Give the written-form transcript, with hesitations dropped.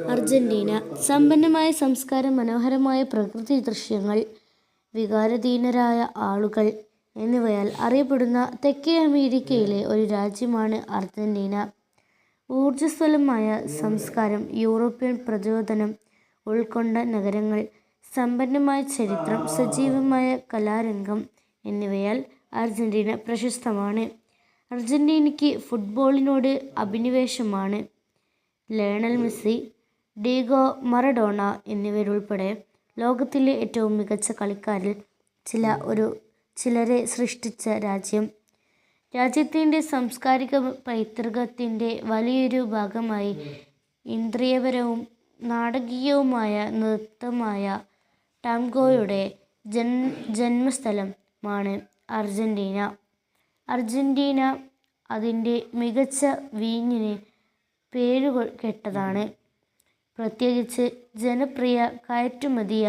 Argentina സമ്പന്നമായ സംസ്കാരം, മനോഹരമായ പ്രകൃതി ദൃശ്യങ്ങൾ, വികാരാധീനരായ ആളുകൾ എന്നിവയാൽ അറിയപ്പെടുന്ന തെക്കേ അമേരിക്കയിലെ ഒരു രാജ്യമാണ് അർജന്റീന. ഊർജ്ജസ്വലമായ സംസ്കാരം, യൂറോപ്യൻ പ്രചോദനം ഉൾക്കൊണ്ട നഗരങ്ങൾ, സമ്പന്നമായ ചരിത്രം, സജീവമായ കലാരംഗം എന്നിവയാൽ അർജന്റീന പ്രശസ്തമാണ്. അർജന്റീനയ്ക്ക് ഫുട്ബോളിനോട് അഭിനിവേശമാണ്. ലയണൽ മെസ്സി, ഡീഗോ മറഡോണ എന്നിവരുൾപ്പെടെ ലോകത്തിലെ ഏറ്റവും മികച്ച കളിക്കാരിൽ ചിലരെ സൃഷ്ടിച്ച രാജ്യം. രാജ്യത്തിൻ്റെ സാംസ്കാരിക പൈതൃകത്തിൻ്റെ വലിയൊരു ഭാഗമായി ഇന്ദ്രിയപരവും നാടകീയവുമായ നൃത്തമായ ടാംഗോയുടെ ജന്മസ്ഥലമാണ് അർജന്റീന. അർജന്റീന അതിൻ്റെ മികച്ച വീഞ്ഞിന് പേരുകേട്ടതാണ്. പ്രത്യേകിച്ച് ജനപ്രിയ കയറ്റുമതിയായ